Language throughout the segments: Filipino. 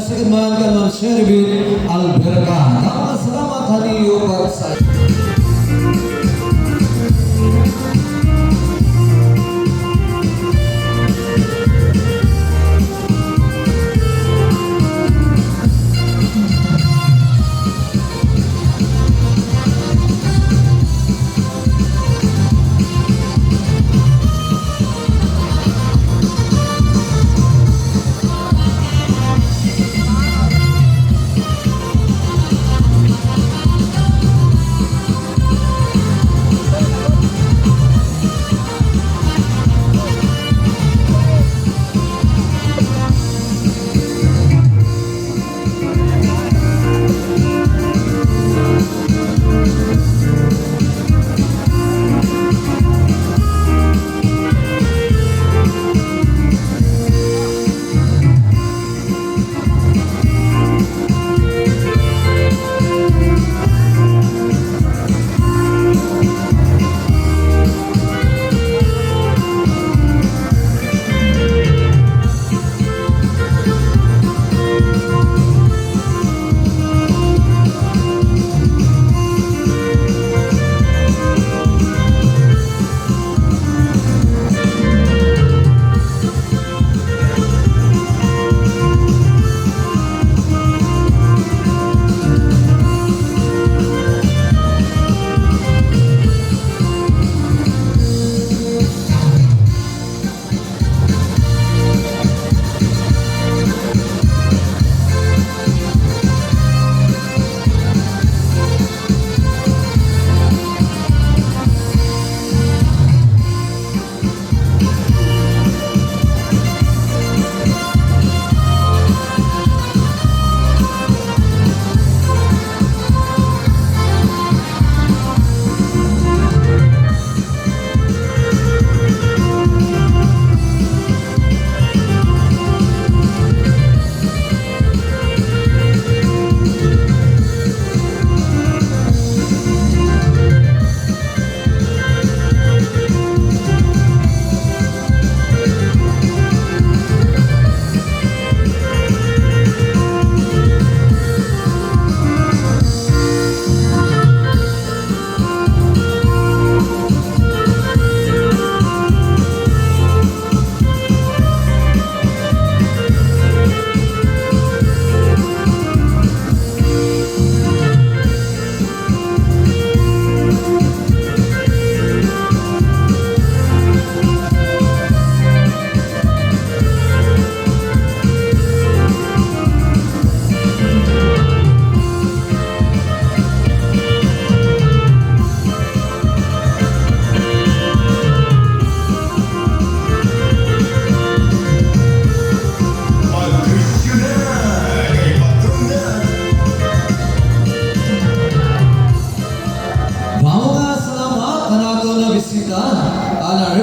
second man kan Ma'am Shervin Alberca. Salamat haniyo sa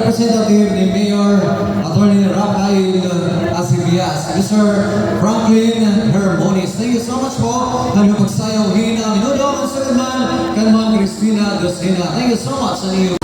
representative ni Mayor Attorney Rafael Asibias, Mr. Franklin Hermonis. Thank you so much po. Nagpagsayaw hina. Minudo ang second man kan Ma'am Cristina Dosina. Thank you so much sa iyo.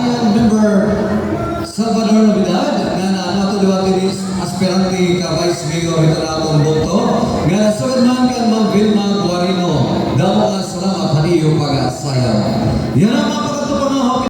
bayan member Salvador Navidad nga natuluwa tinis aspirante ka Vice Mayor ito na akong bukto nga nasugad man kan Mang Vilma Guarino damo nga salamat haniyo pag-asayaw. Yan ang mga pagkatupang nga hoki.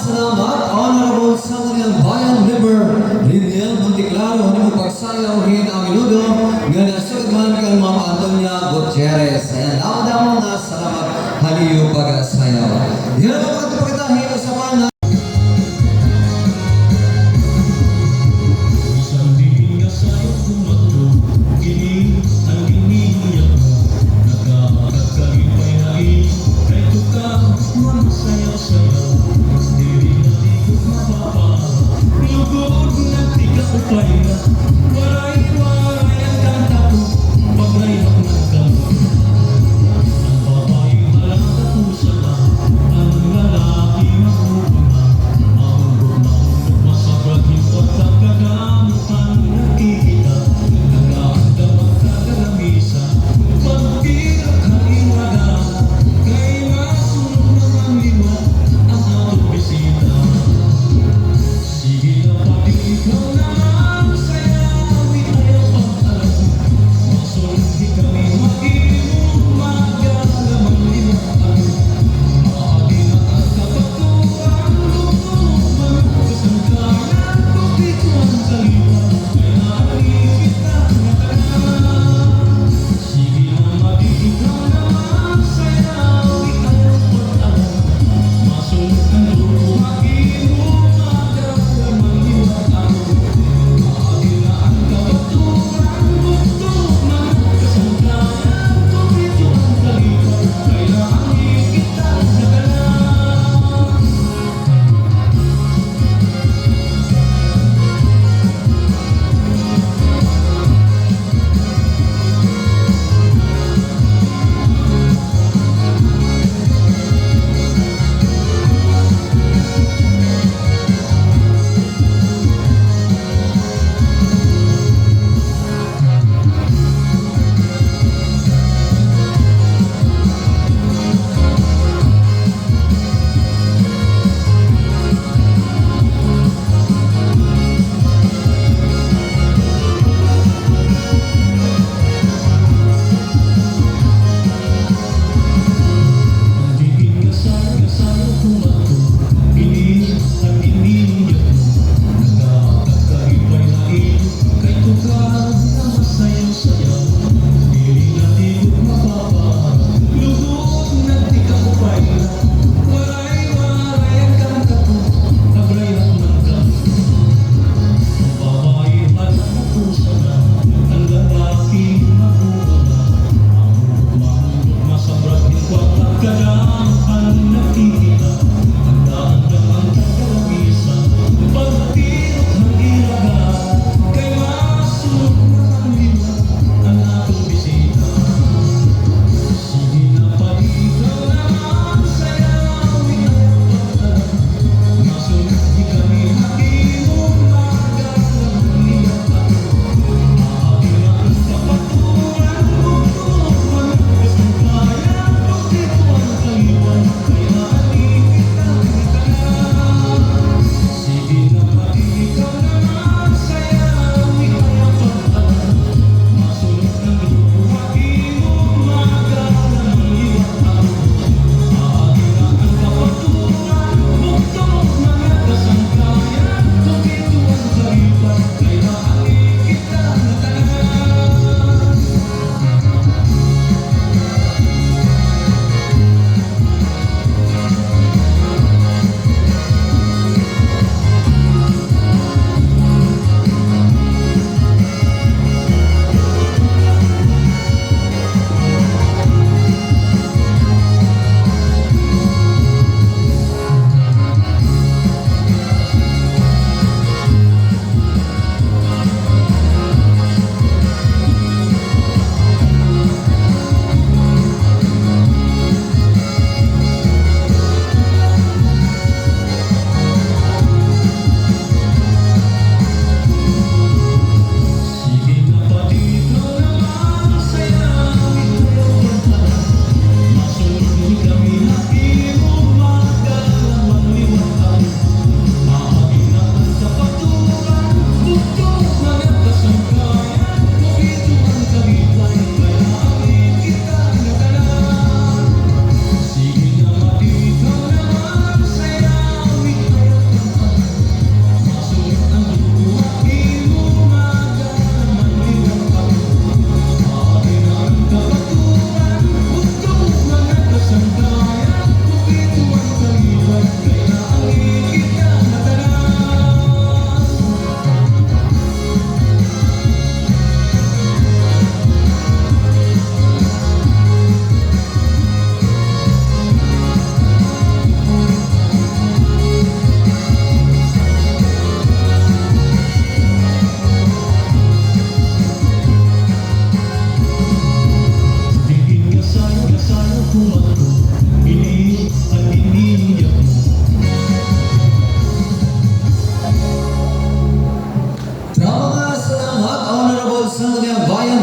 Salamat, Honorable Sangguniang Bayan Member Liniel Montiklaro, ano mo pagsayawin ang minudo nga nasugad man kang Mama Antonia Gutierrez. Ayan, damo-damo nga salamat haliyo pag-asayaw. Yan ang mga pagkatahin sa pana. Ang babae malaki pusa, ang lalaki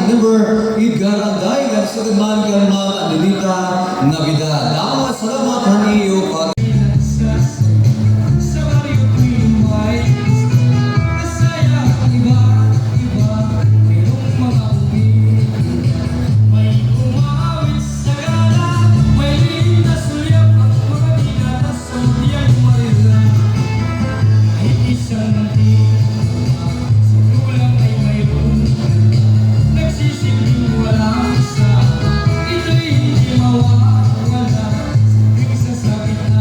Member Igaranday dan Sudirman Karma Adinita Navidad. Nama selamat hari Yupat. Ito'y hindi mawawala sa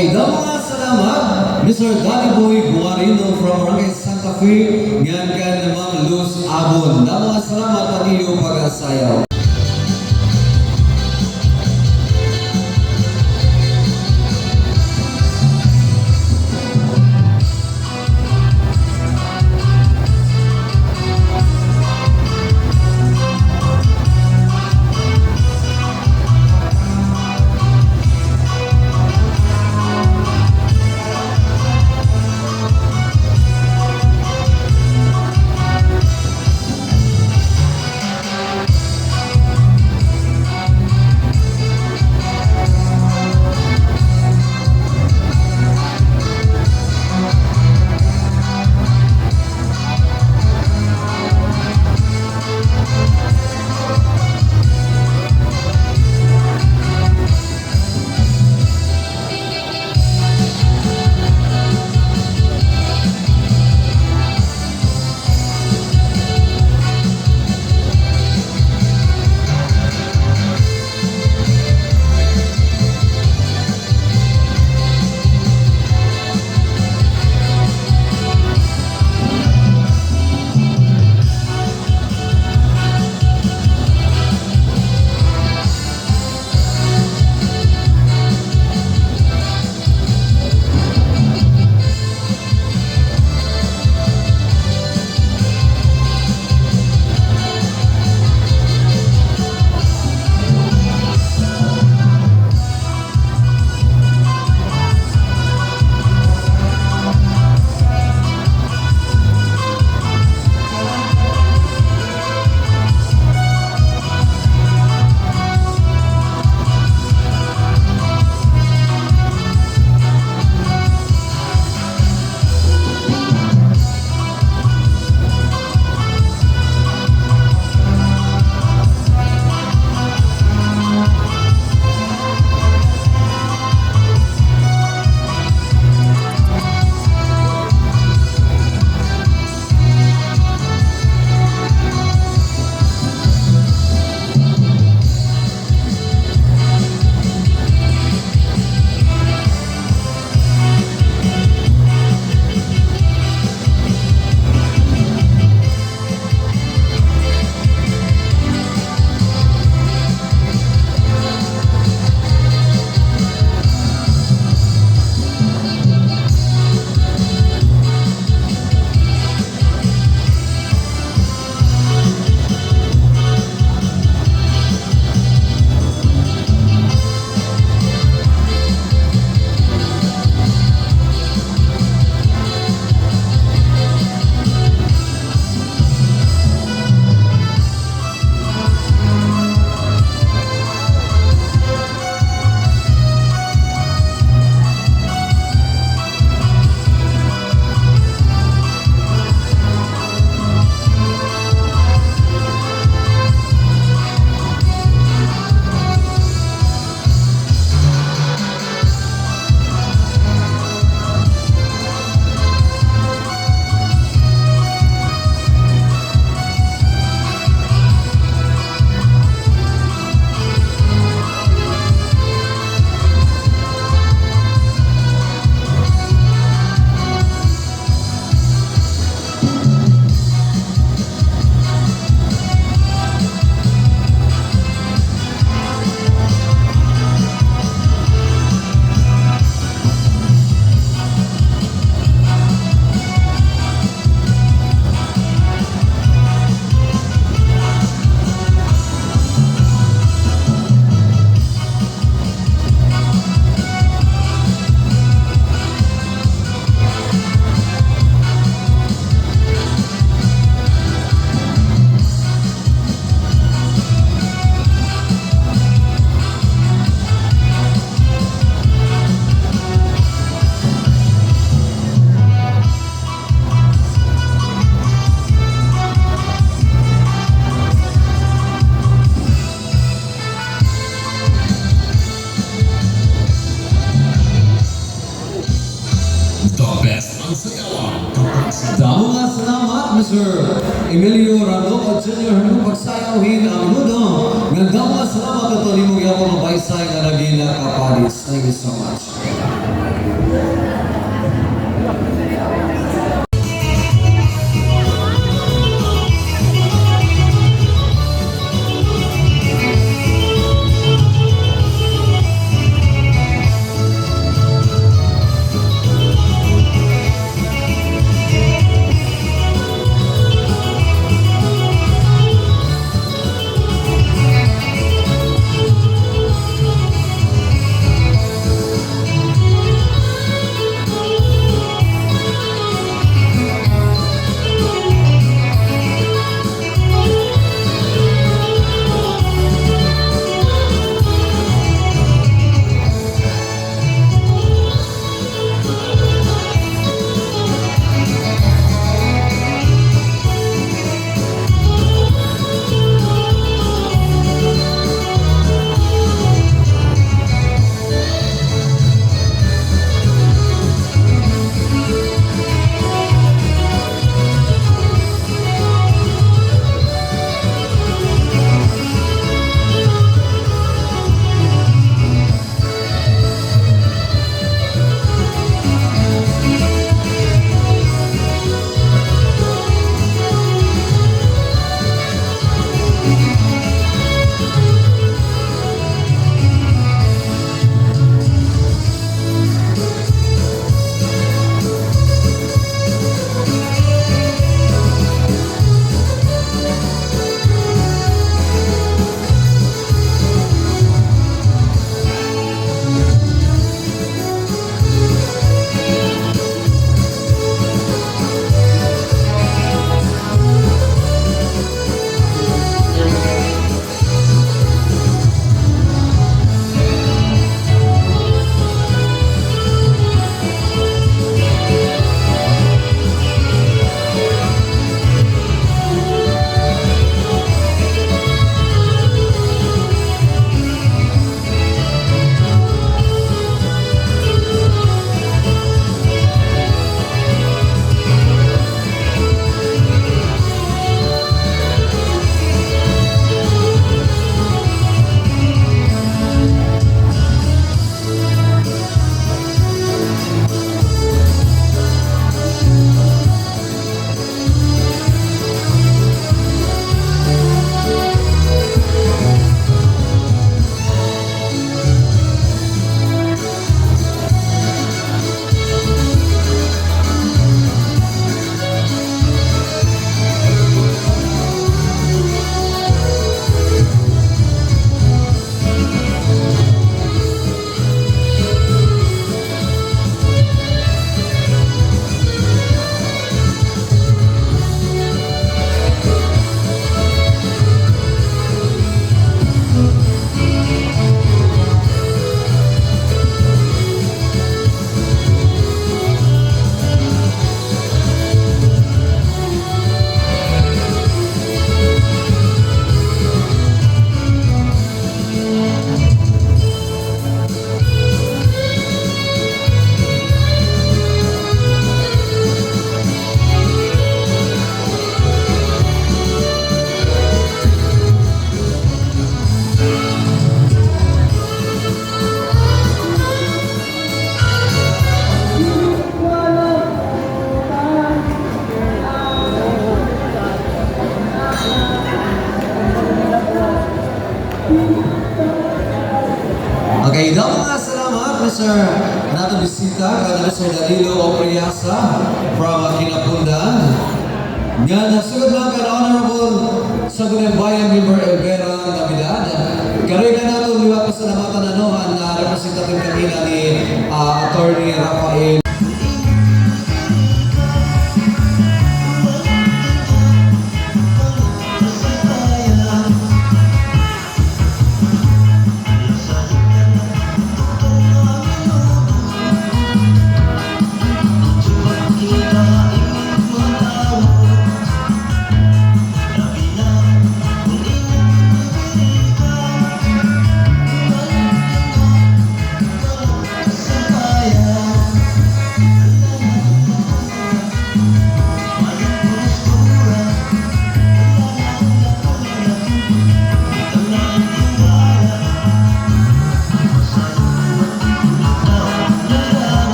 Okay, damo nga salamat, Mr. Danny Boy Guarino from Barangay Santa Fe, ngan kan Ma'am Luz Abon. Damo nga salamat at iyong pag-asayaw. Damo nga salamat, Mr. Emilio Randoco Jr. Nung pagsayawin ang minuto. Ganda nga salamat ito ni mong yapon ng baysay na naging nakapadis. Thank you so much. Okay, daw mga salamat, Mr. Nato Bisita, kada Mr. Danilo Opriasa from Kinapundan. Nga nasugod lang ka na Honorable Sagunan Bayan Member Elvera Navidad. Karoy ka na ito liwat pasalamatan na representative kanina ni Attorney Rafael.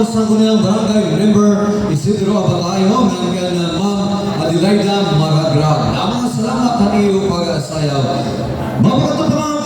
sa kanilang barangay member Isidro Abatayo ng Ma'am Adelaida Maragrag. Namang salamat sa iyo pag-asayaw. Mabuto pa mga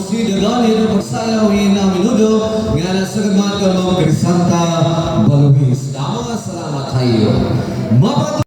si Dadali ng pagsayawin na minudo nga nasa kagmaan ka mga Crisanta Baluis. Mga salamat tayo. Mapatuloy.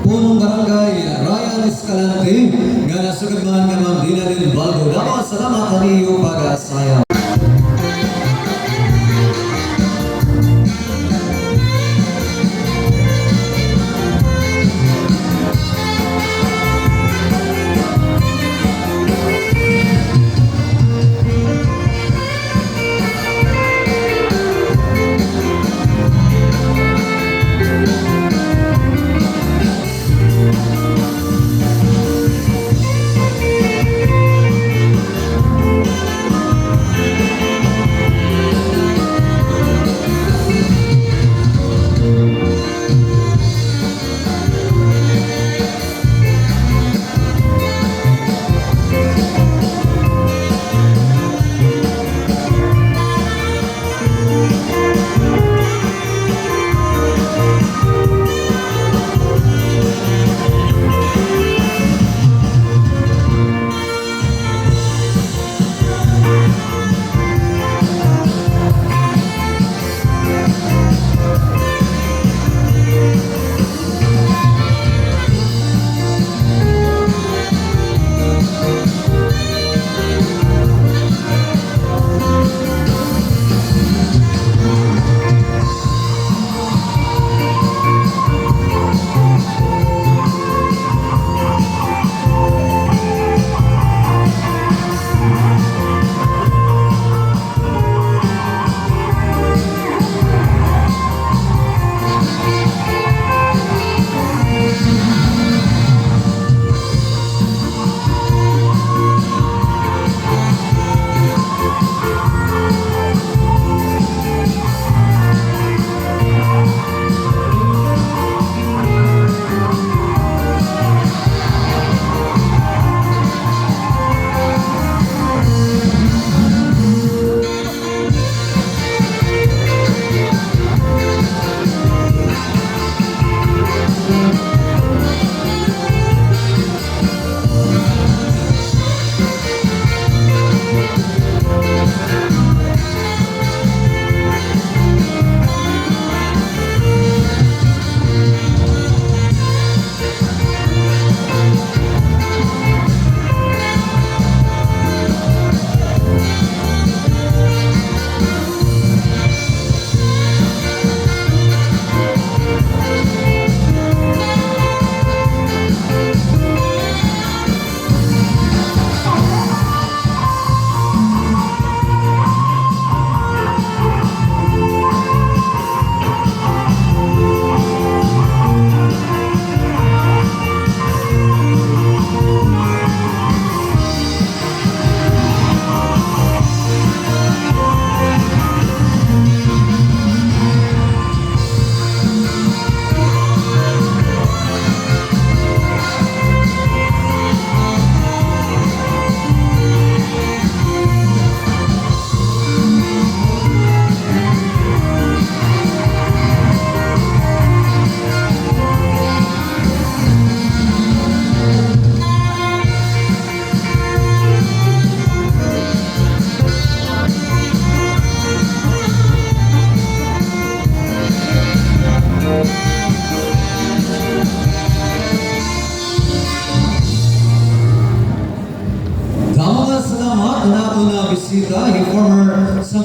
punong barangay Ryan Escalante nga nasugod man nga Ma'am Dinalyn Baldo. Dapat salamat kaniyo pag-asayaw.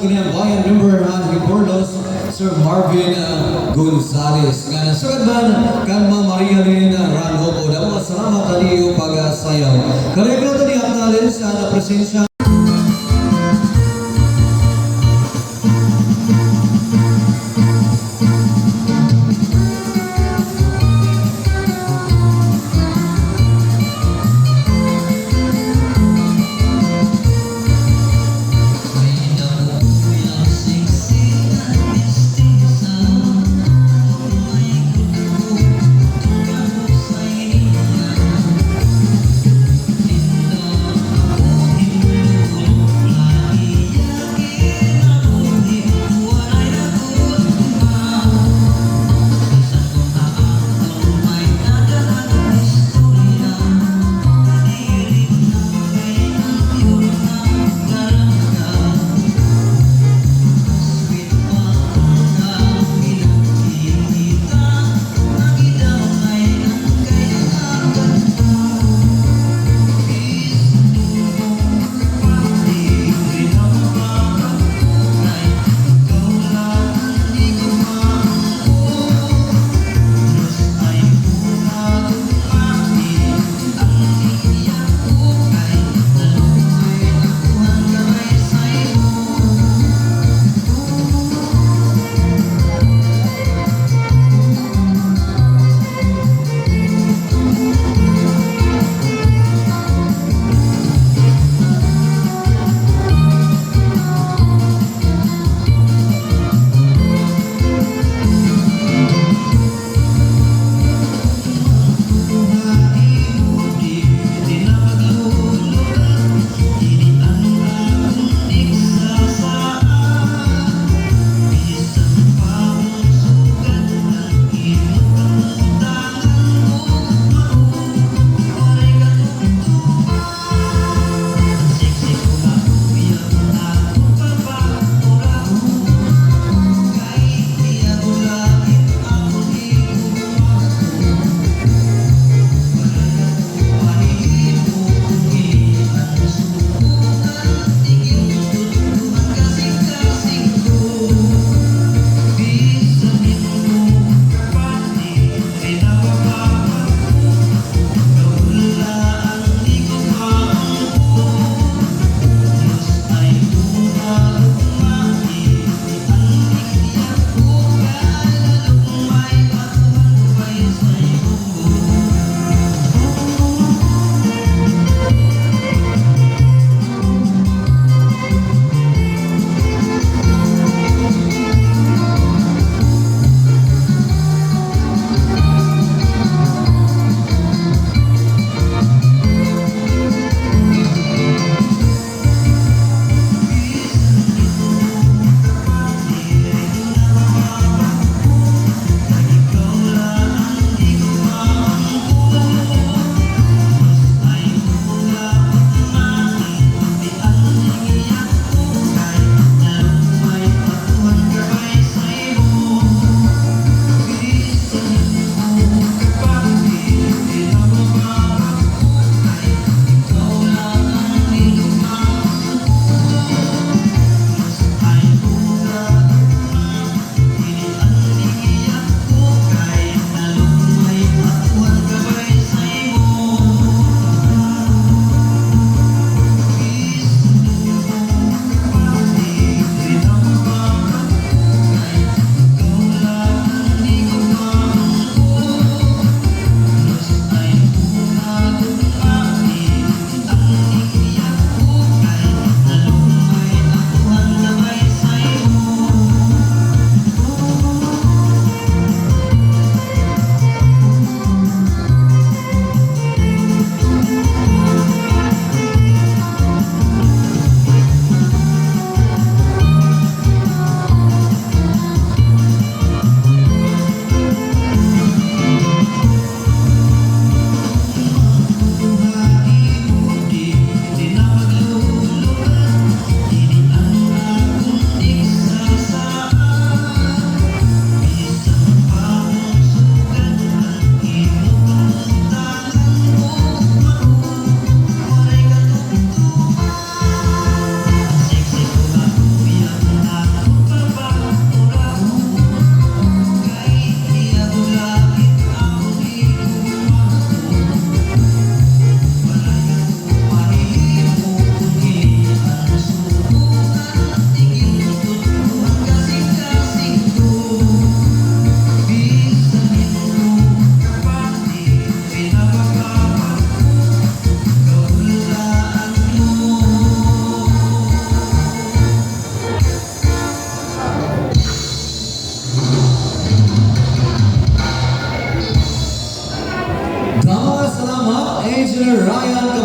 Sangguniang Bayan Member Han Hiporlos, Sir Marvin Gonzales. Nga nasagad man kan Ma'am Maria Lynn Ranhopo. Damo salamat kaniyo pag-sayaw. Kareglo to ni Aknalin sa presensya.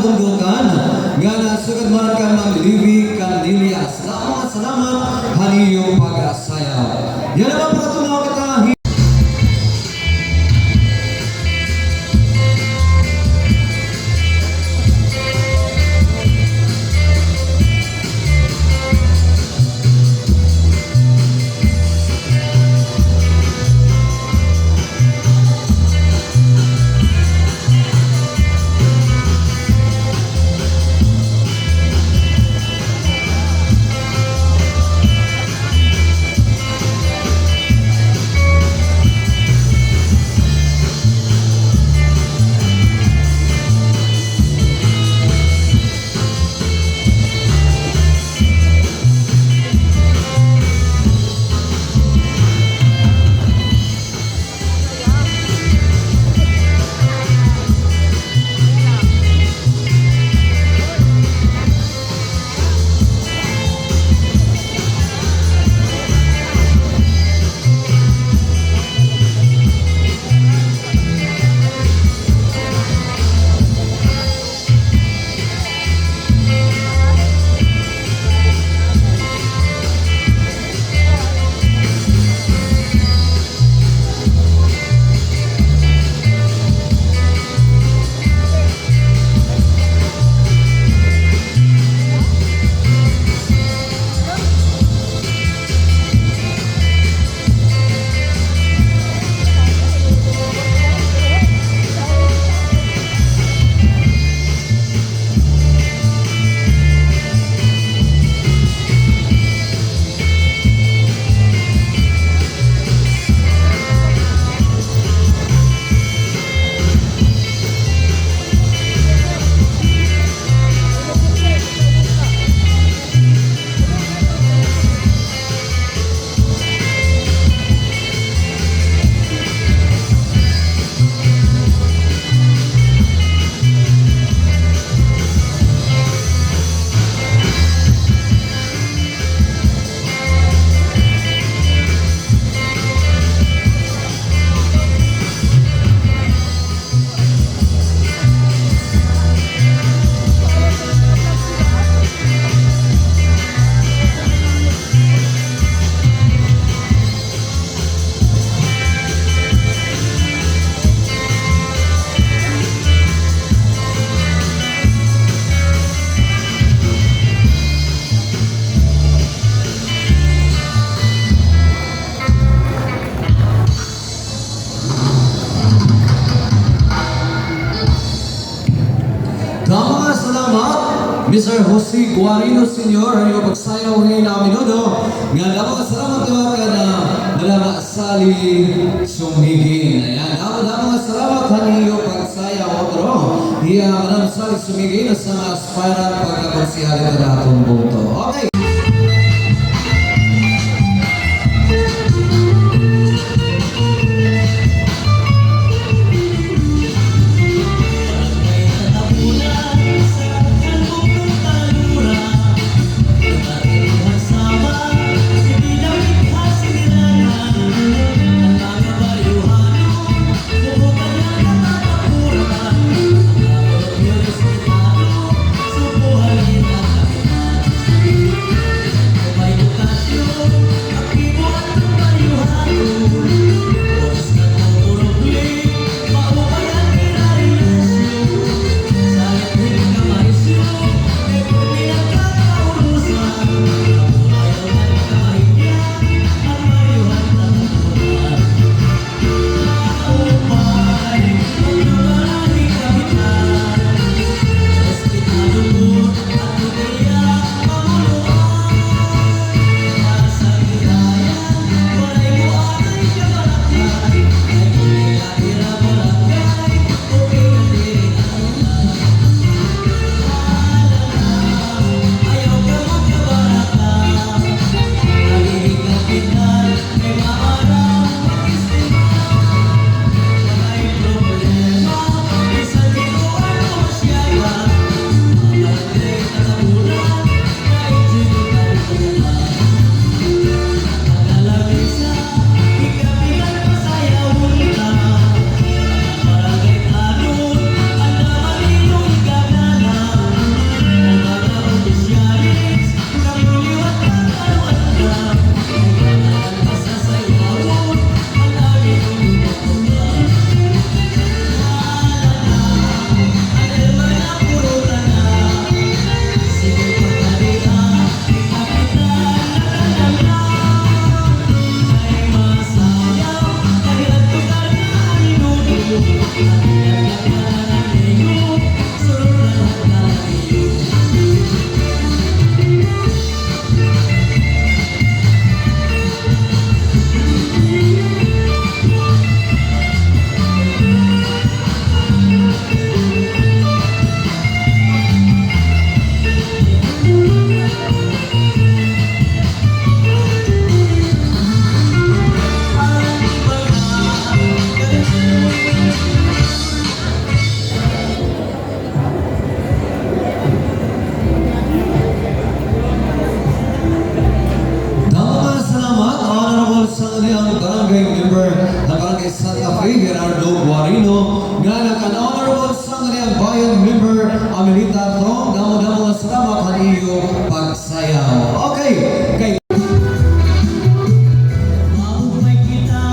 kabundukan nga nasugad man ka Ma'am Livy Candilias. Salamat haniyong pag-asayaw. Yan naman pagkatunaw kita. Mr. Jose Guarino Sr. ang pagsayaw ni namin no. Nga dapat salamat naman ka na malama sali sumigin. Ayan, dapat salamat haniyo pagsayaw otro. Iya malama sali sumigin sa aspiran pagkakonsyal ito na atong buto. Okay. Subuhan kita. niyang barangay member ng Barangay Santa Fe, Gerardo Guarino, nga nag-honorable sa niyang bayan member, Amelita Tron, damo-damo nga salamat sa iyo pagsayaw. Okay, kay Maupay kita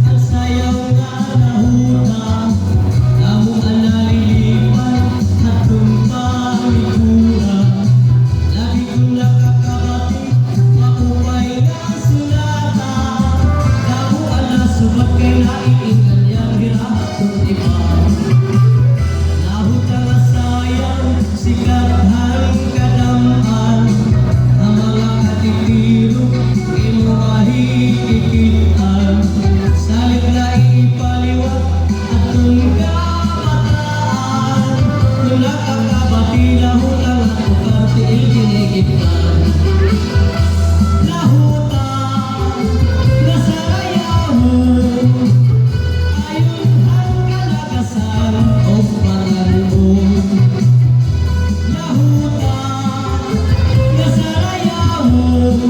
ang sayaw nga nahutang, amo ang nalilipan at tumpamikuran. Lagi kong nakakabati, maupay nga sulata, amo ang nasubat kay naiing kanyang hirahatong ipan. Nahutang ang sayang, sikat ang kadamaan, ang mga katitiro, imo mahikikitan. Salit na ipaliwat at nung kabataan, nung nakakabati na hutang at bukarte ikinigitnan. Nahutang, nasarayahon, ayon ang kalagasan o pangan mo. Nahutang, nasarayahon,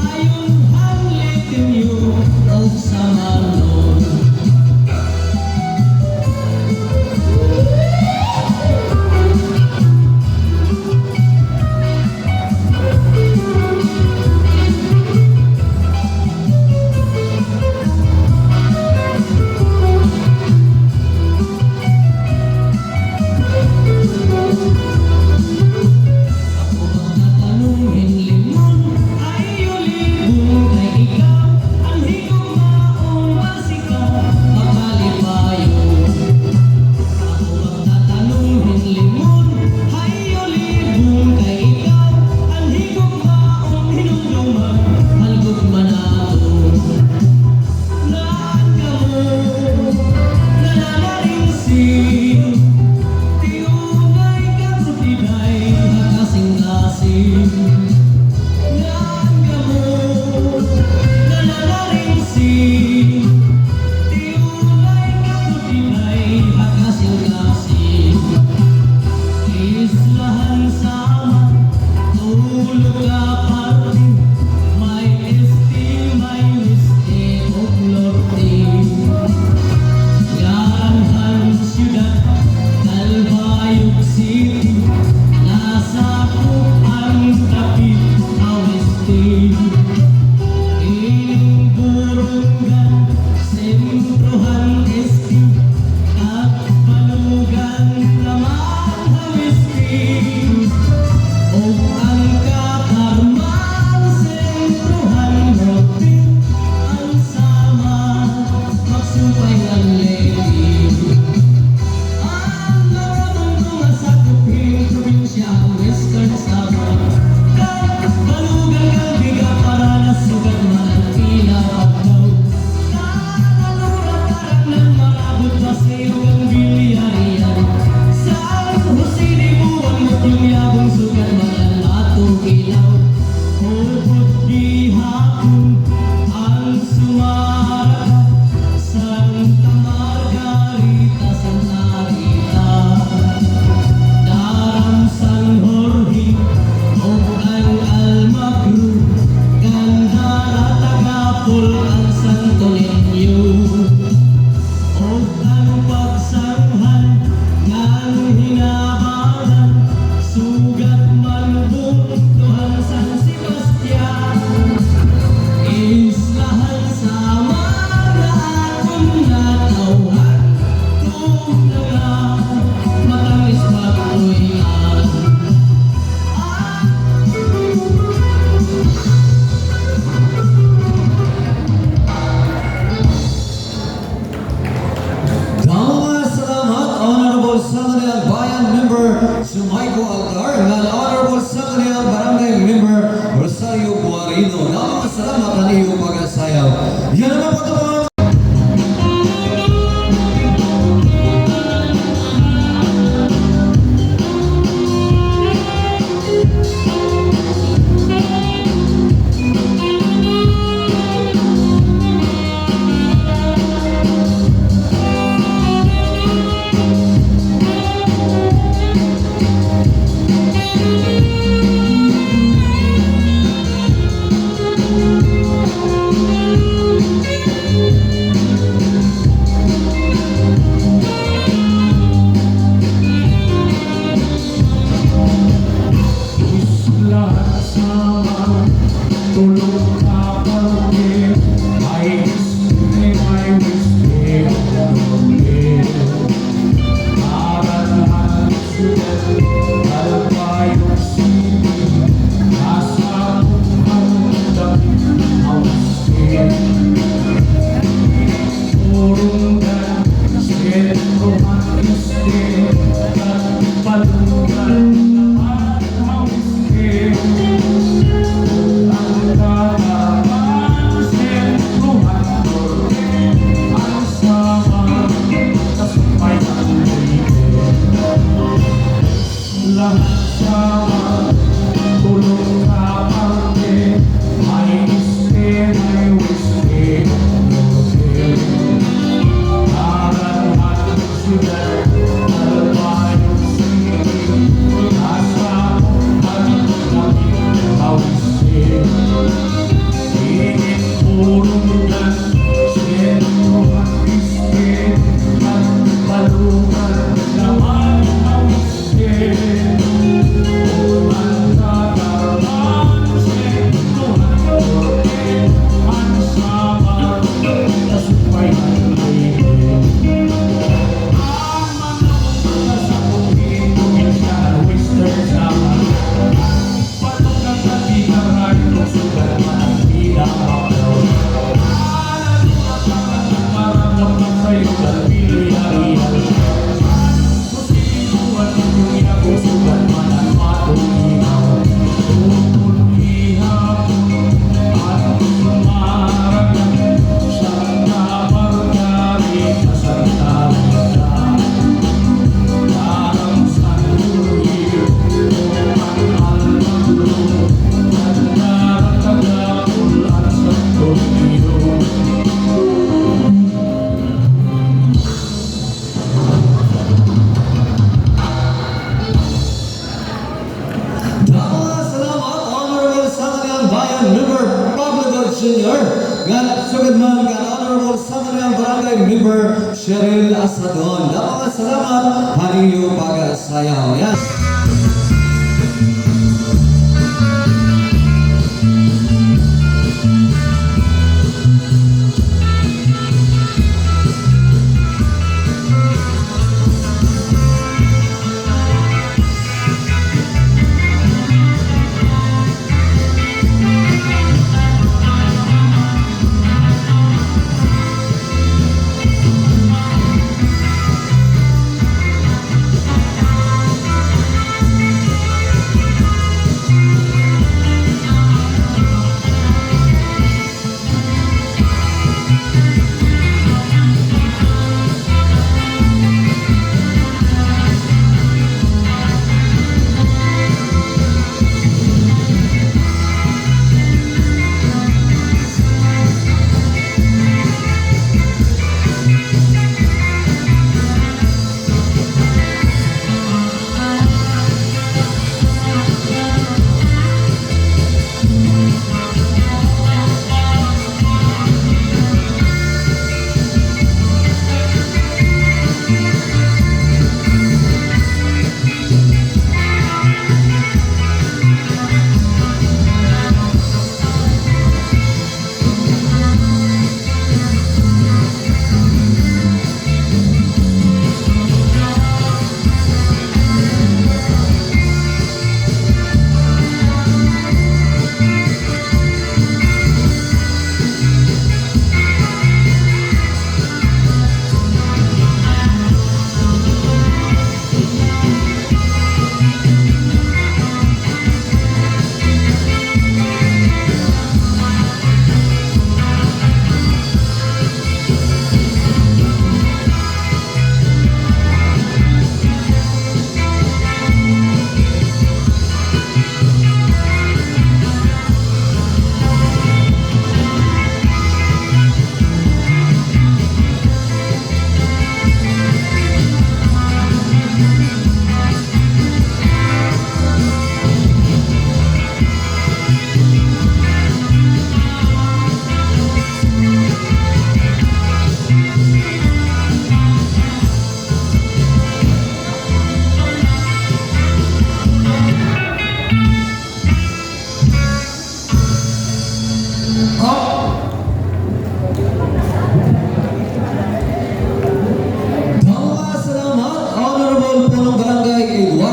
ayon ang litinyo o samanon. Ako ang tatanungin limon, ay ulibong kay ikaw, ang higugmaong masikaw, makalipayo. Ako ang tatanungin limon, ay ulibong kay ikaw, ang higugmaong hinumduman, halgot manato. Naan ka mo, nananarinsin, tiunay ka kutiday, hakasing-kasing. Naan ka mo, nananarinsin, tiunay ka kutiday, hakasing-kasing. Islahan sama, tulog ka parte, may esti, may misti, o norte. Yaranhan siyudad, Calbayog City, nasa ang dapit aweste. Ining burungan, sentrohan esti, at balugan naman hawesti. O ang katarman, sentrohan rotin, ang sama, magsupay ng lady. Ang nararamdaman nga sa kuping probinsya, Western Samar. Kay balugan kang biga para nasugat man ang pinapagdaw. Nananurat tarak ng marabot ba sa iyong bilyarian. Sa husini buwan mo't yung yabong sugat man ang matong ilaw. Hupot di hapon ang sumaraka, Santa Margarita, Santa Rita. Daram San Jorge o ang Almagro, Gandara, Tagapol ang Santo Niño. O ang pagsanghan ng hinabaran, sugat man buntuhan San Sebastian. Islahan sama na akong natawhan, kung nga matamis magtuyan. damo nga salamat, honorable sa niyang bayan member, Sumayko Altar, nga honorable sa niyang barangay member, Rosario Guarino. Damo nga salamat sa iyo pagsayaw. Yan naman po ito mga Jr. Nga sugad man nga Honorable Sangguniang Barangay Member Cheryl Asadon. Salamat, haniyo pagasayaw. Yan.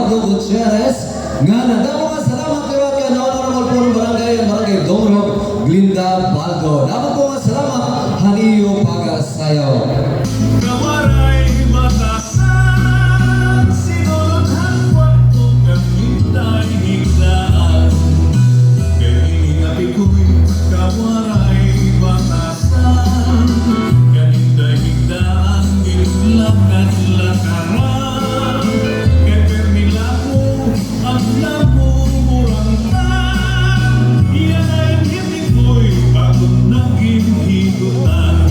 Gutierrez nga nadamo nga salamat kawat ka na Honorable Punong Barangay ang Barangay Dongrog Glinda Baldo. Namo po nga salamat haniyo pagasayaw. Kawaray batasan, sinulungan wakto gamintay higlaan. Ganinabi ko'y kawaray batasan, ganintay higlaan, ginulakan lakaran. Keper nila mo, ang namumurangkan, yan ay hindi ko'y pagod naging higutan.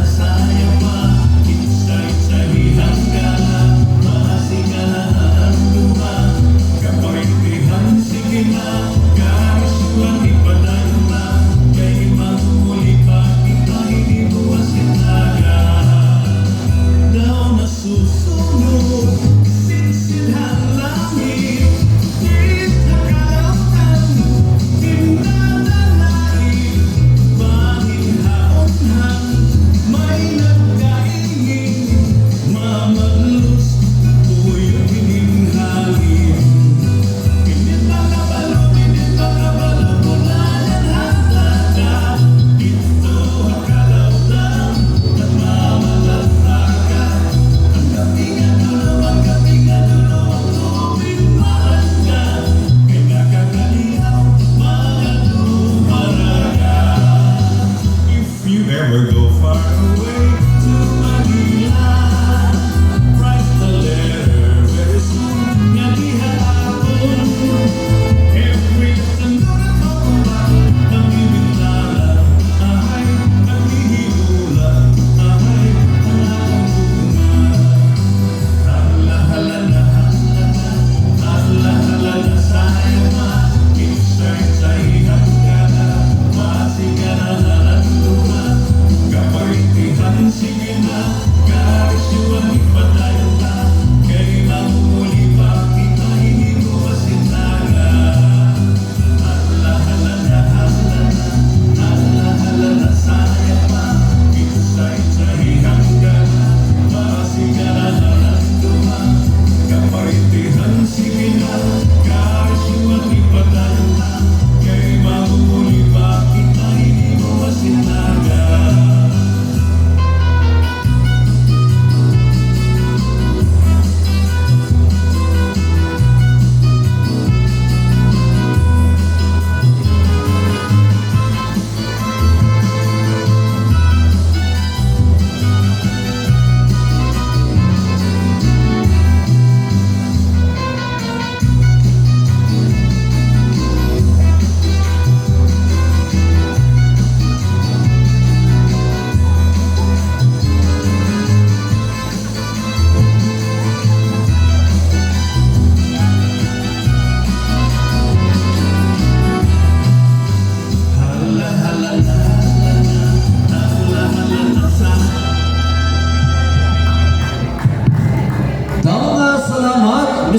Sayang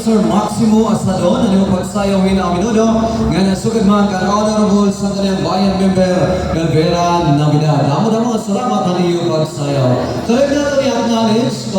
Mr. Maximo Asadon, ano yung pagsayawin ang minudo, nga nasugad man ka Honorable sa kanyang bayan member, Galvera Navidad. Damo-damo salamat ang iyong pagsayaw. Tuloy na ito i-acknowledge.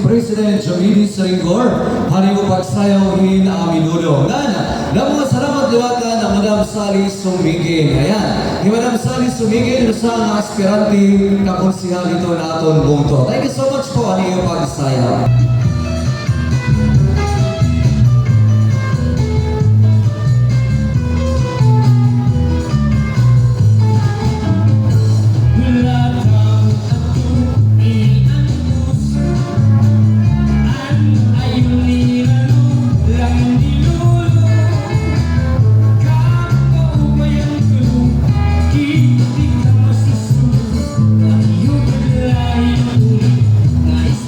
President Jomini Seringor, hari pagsayawin ang minudo. Namun salamat liwatan ang Madam Sally Sumigin. Ayan, ni Madam Sally Sumigin, sa aspiranti na konsihal dito na aton bungto. Thank you so much po ang iyong pagsayaw. Nais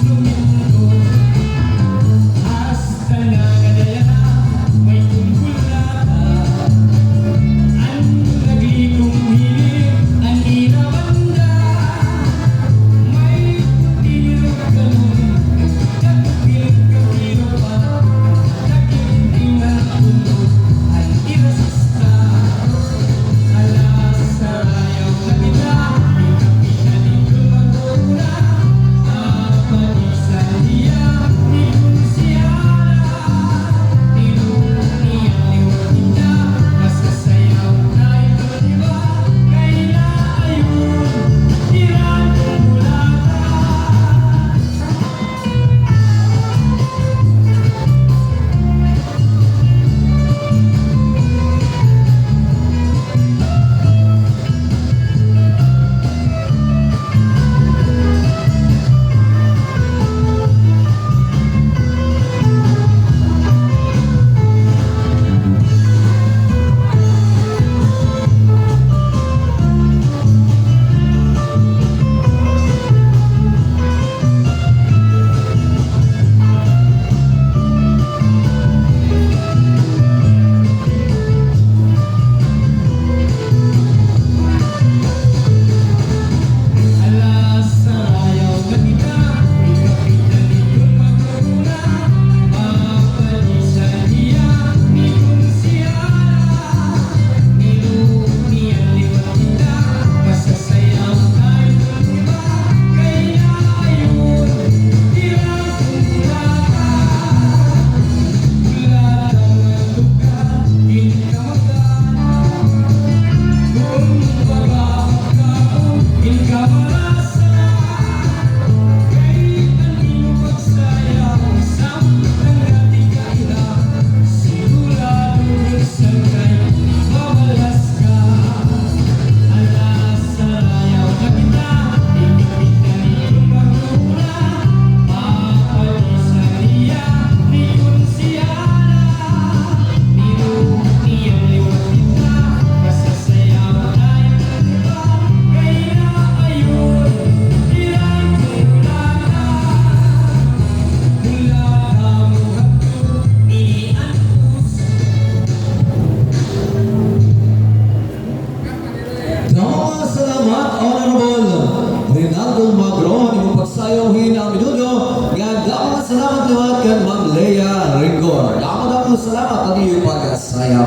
salamat naman kay Ma'am Lea Ringor. Damo salamat ang iyong pag-sayaw.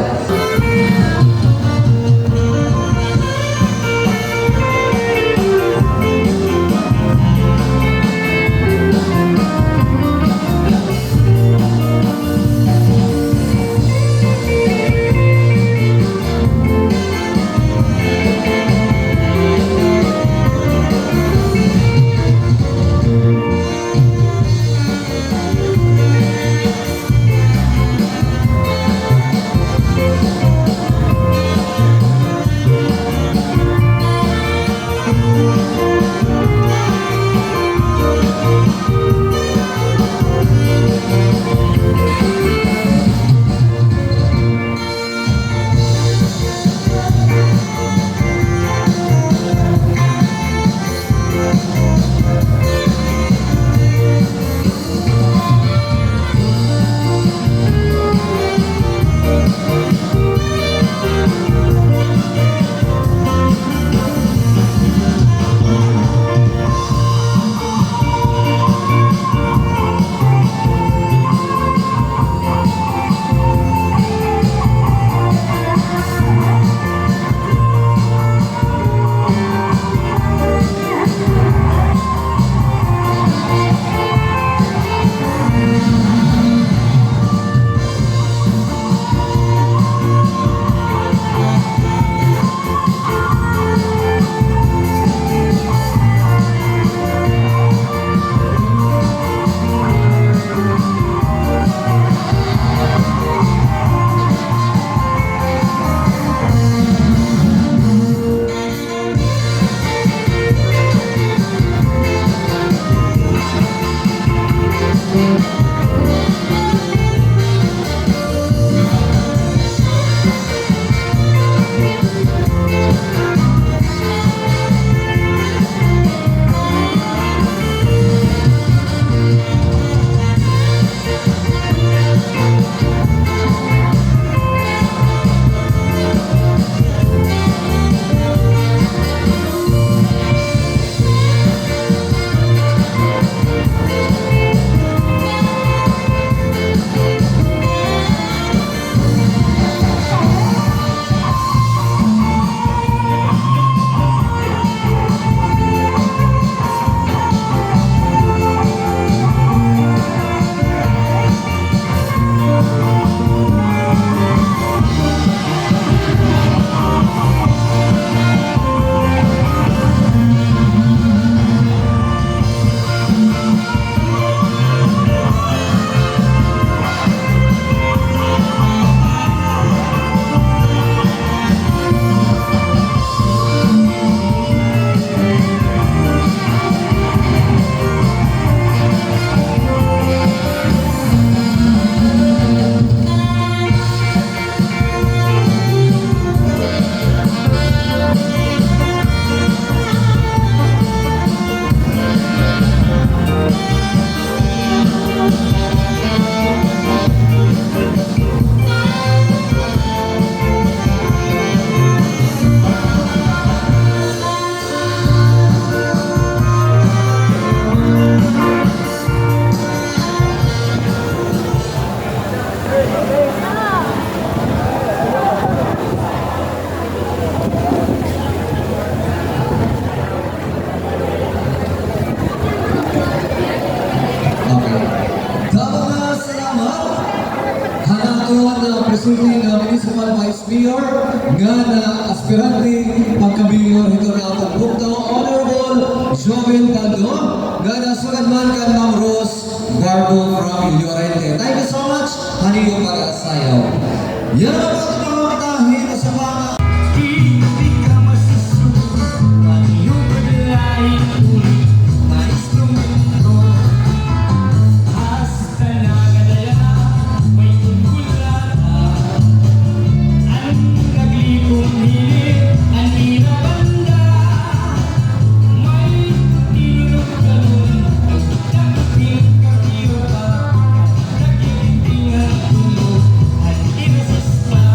Presiding Municipal Vice Mayor nga na aspirante pagka-mayor ito na atong bukto Honorable Joel Caldon nga na sugadman ka Ma'am Rose Barbo from Llorente. Thank you so much, hani yung pag-asayaw. Yan ang mga tahin sa mga Hindi ka masusunod ang iyong paglaing ulit na instrumento. Hasta nagadala, may tungkulata. Ang naglikong hilit, ang inabanda. May tinurog ka nun, nagdakil ka tira. Nagiting ang tulog, ang inasasta.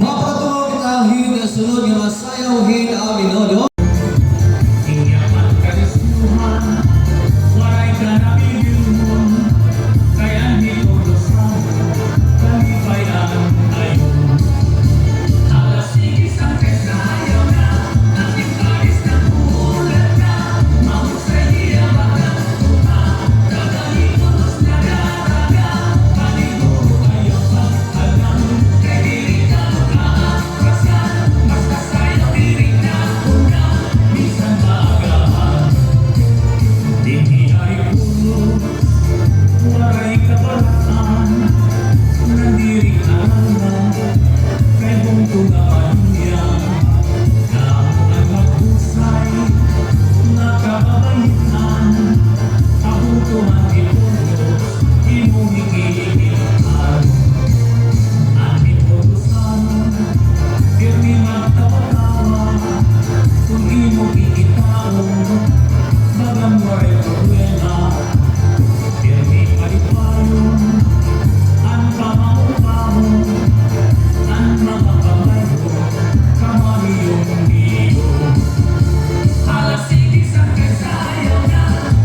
Mapatuwa kitahin na sunod nga masayawhin ang minuto. Iyaman kalisuhan, waray ka na bilyuhon, kaya hindi ko dosan, kalipayan ayon. Alas sigis ang kasayaw na, ating paris na bulat na, mahusay niya magkatuta, kagahitos na daraga, paniguro kayo pag-alam, kay diri ka makaatrasan, basta sa'yo diri na unang, minsan maagahan. Di ay puno, waray kabaratan, nandiri alam, kay bungtong naman niya, na ako ang maghusay, nakababayitan, kabutuhan ipuno, imong higilitan. Aking putusan, pirmi magtawa-tawa, kung imong ikitaon, bagang waray problema, pirmi palipayon, ang pamamupahon, ang mga pamayo, kamariyong diyo. Alas sigis ang kasayaw na,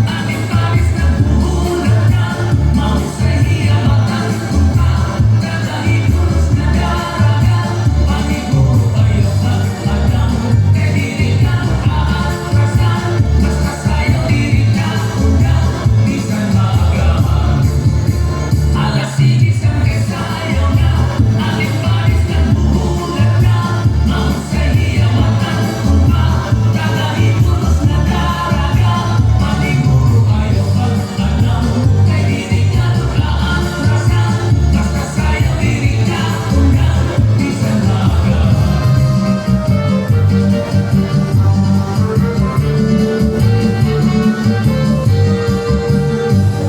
ating paris na bulat na, mahusay niya magkatuta, kagahitos na daraga, paniguro kayo pag-alam, kay diri ka makaatrasan, basta sa'yo diri ka unang, minsan maagahan. Alas sigis ang kasayaw na, ating paris na bulat na, mahusay niya magkatuta, kagahitos na daraga, paniguro kayo pag-alam, kay diri ka makaatrasan, basta sa'yo diri ka unang, minsan maagahan.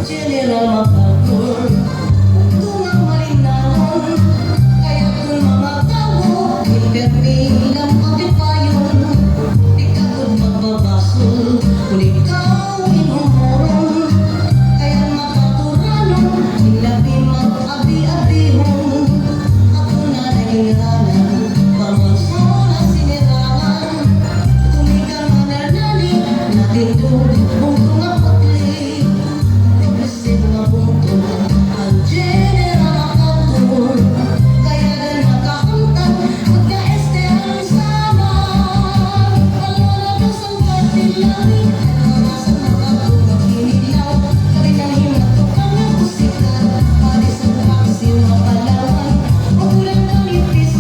General MacArthur, tungang malinahon, kaya kung mga tao, ilpermi lang pagkipayon, di ka kung magbabasol, kung ikaw inumoron, kaya makaturanon, ilabi mag-abi-abihon, ako na nahingiranan, pamwanso na sinirangan, tumigang manernani, natin doon, bungtong ang pagli. Iblisin mga punto ang General MacArthur, kaya gan makakuntan magka-este ang sama. Kalwala ang kartilari, naranasan MacArthur magkinilaw, karinahimatukan ng musika, paris ang paksin mapalawan, magulang ng ipis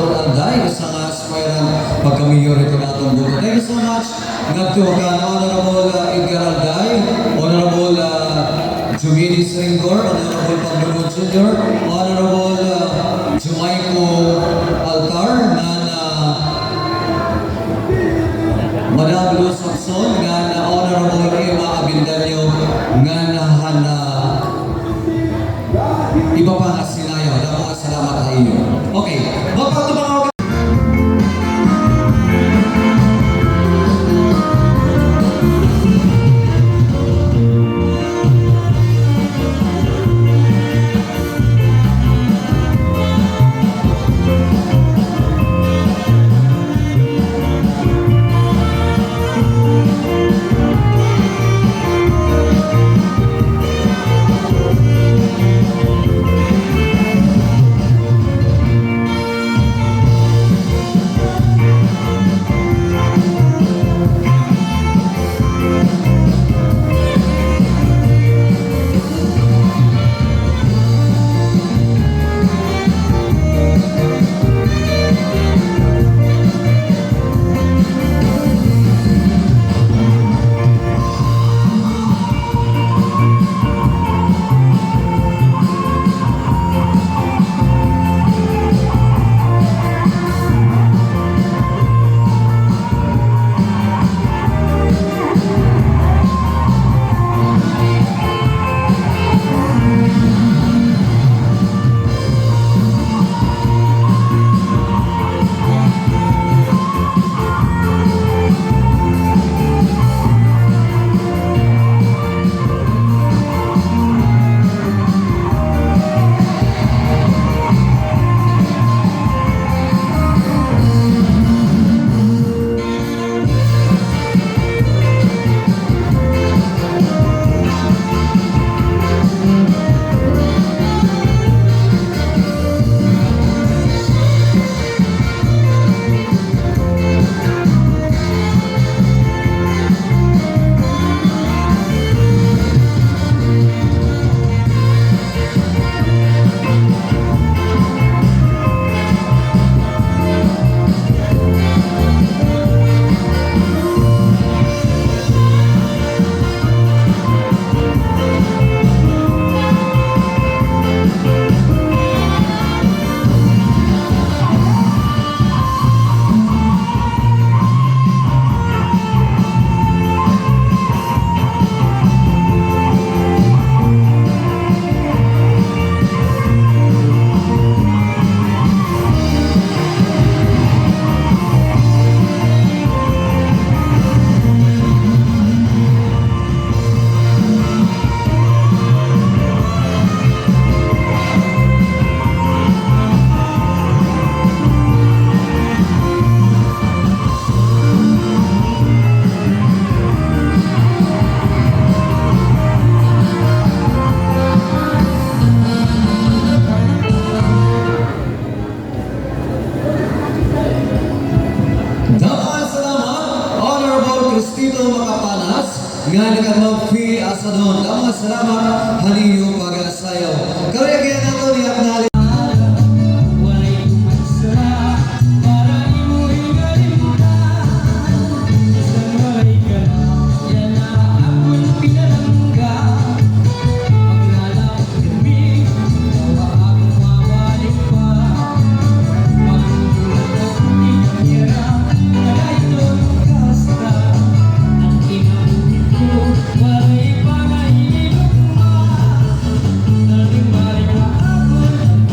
Apple Alday, isa nga aspirant pagka-mayor ito natong buto. Thank you so much. Nagtuwagan, Honorable Edgar Alday, Honorable Jumini Sringor, Honorable Pablo Jr., Honorable Jumayco Altar, Madam Luz Abson, nga na Honorable Emma Abindanyo, nga na iba pa nga sinayaw. Mga salamat sa iyo. Okay, magpatumangaw ka. nga nakamagpi asa doon. Mga salamat, haliyo pag-asayaw. Karaya kaya nato niyak na Walay kumagsara para imo'y kalimutan. Isang walay ka na, yan na ako'y pinalangga. Paglalap kami, tawa akong mabalik pa. Magulog ako tinatira, kaya ito'y kasta. Ang inabuhin ko, walay pangahilok pa. Naling balik na ako'y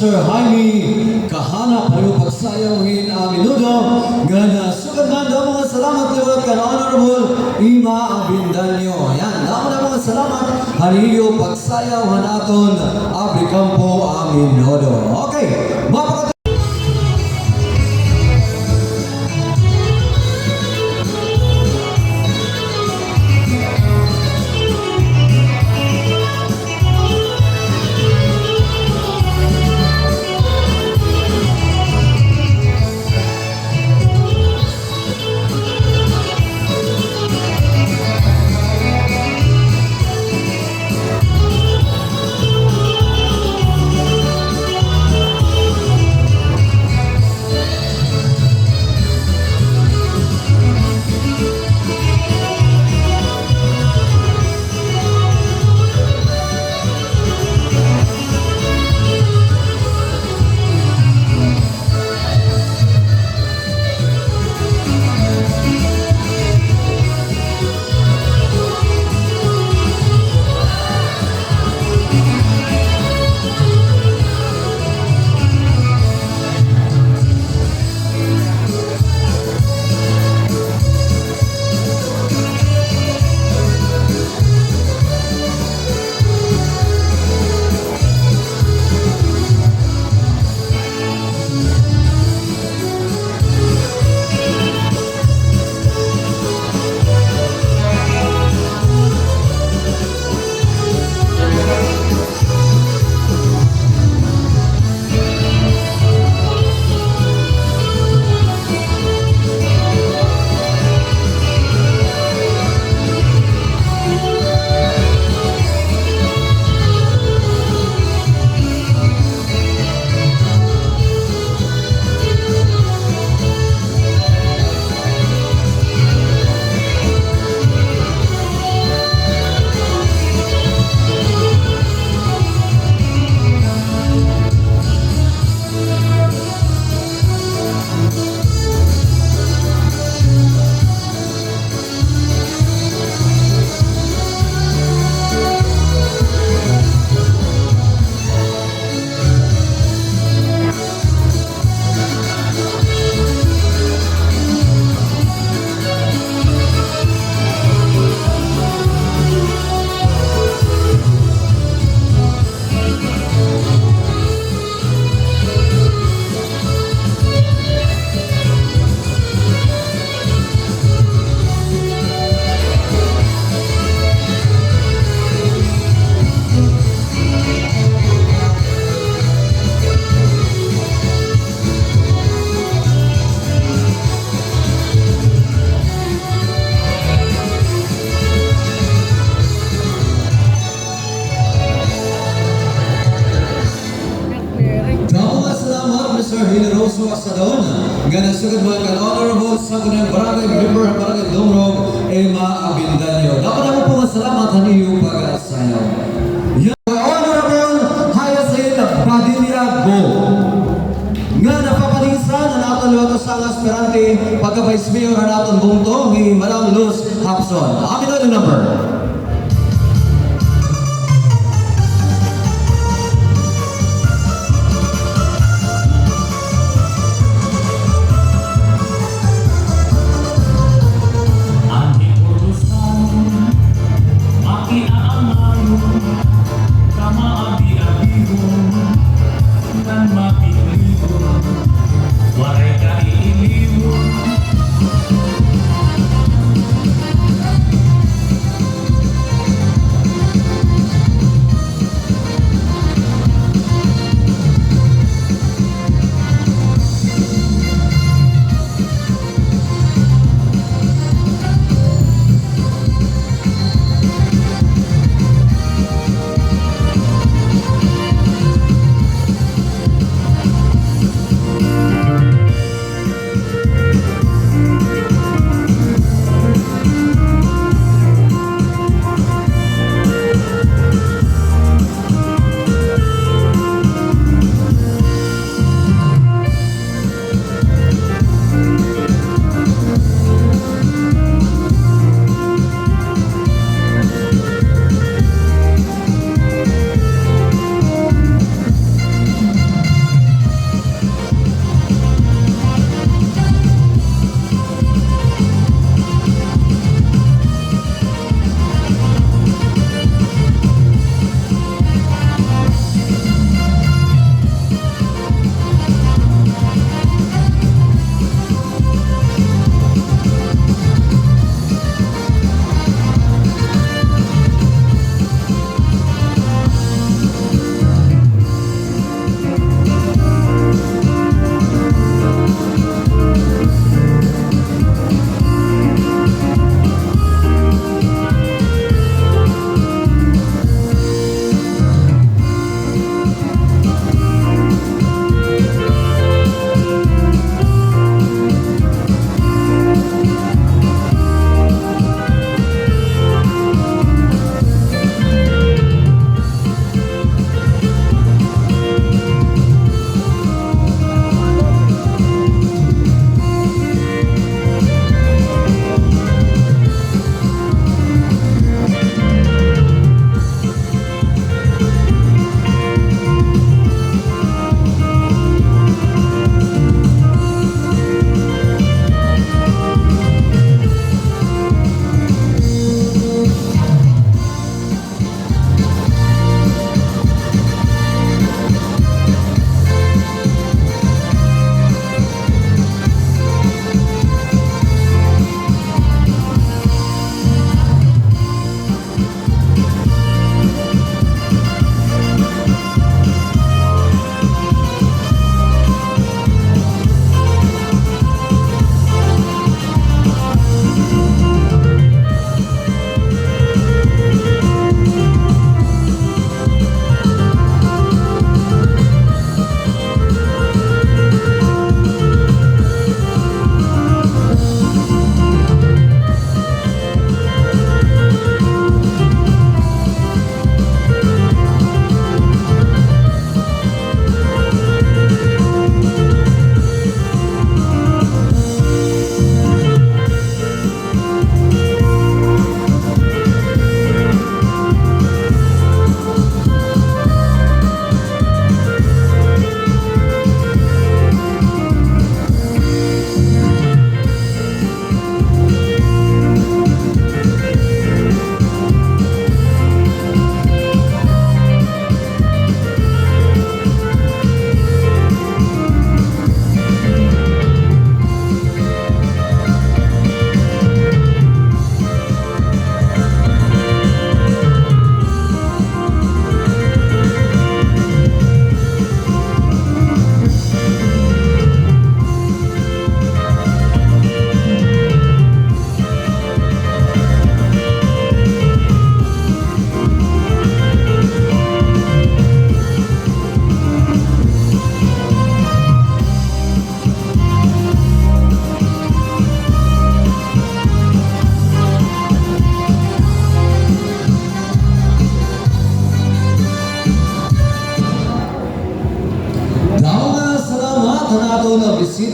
Mr. Jaime Kahana pareho pagsayawin ang minuto nga nasugad man daw mga salamat liwat kan Honorable Ima Abindanyo. Ayan, daw na mga salamat haniyo pagsayaw hanaton Abrikampo ang minuto. Okay, mapakat Mr. Hilaroso Asadon, nga nasugad mo kan Honorable Sangguniang Barangay Member ng Barangay Dumrog, Emma Abindanyo. Dapat naman po masalamat haniyo pag-asayaw. Yan, Honorable Hyacinth Badiniago, nga napapalisan na naton liwato sa aspirante pagka-Vice Mayor na naton bungtong ni Madam Luz Hapson. Amin na yung number.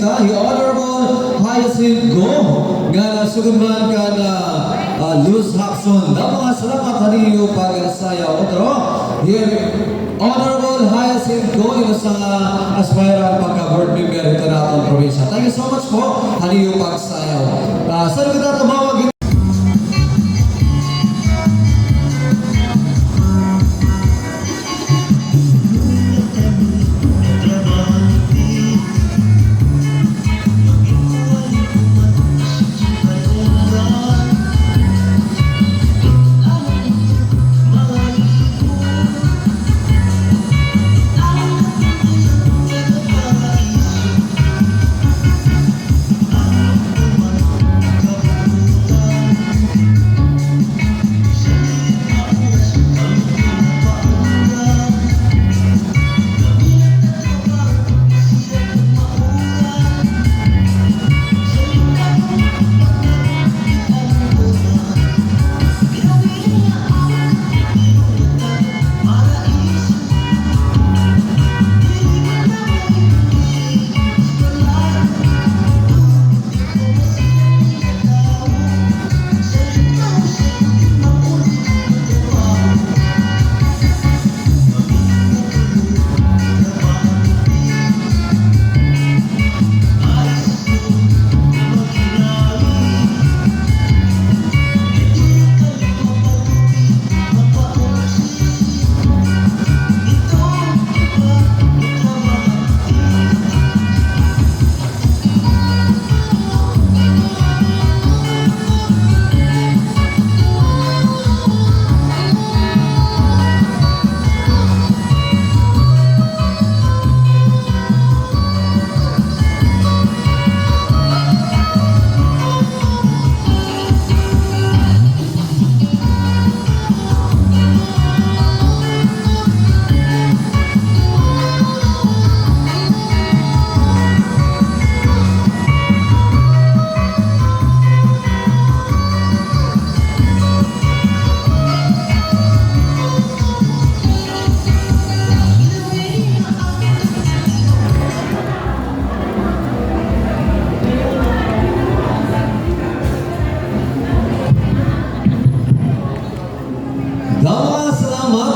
bisita, si Honorable Hyacinth Go, nga nasugod man ka na Luz Hapson. Mga salamat kaniyo pag-sayaw. Otro, Honorable Hyacinth Go, ito sa aspirant pagka-board member ito natin probinsya. Thank you so much po, kaniyo pag-sayaw. Sa lugar na tumawag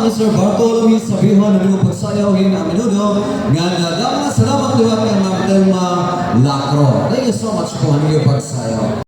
Mr. Bartolome Sabihon ng mga pagsayawin na menudo nga salamat liwat kang Ma'am Telma Lacro. Thank you so much po ang iyong pagsayaw.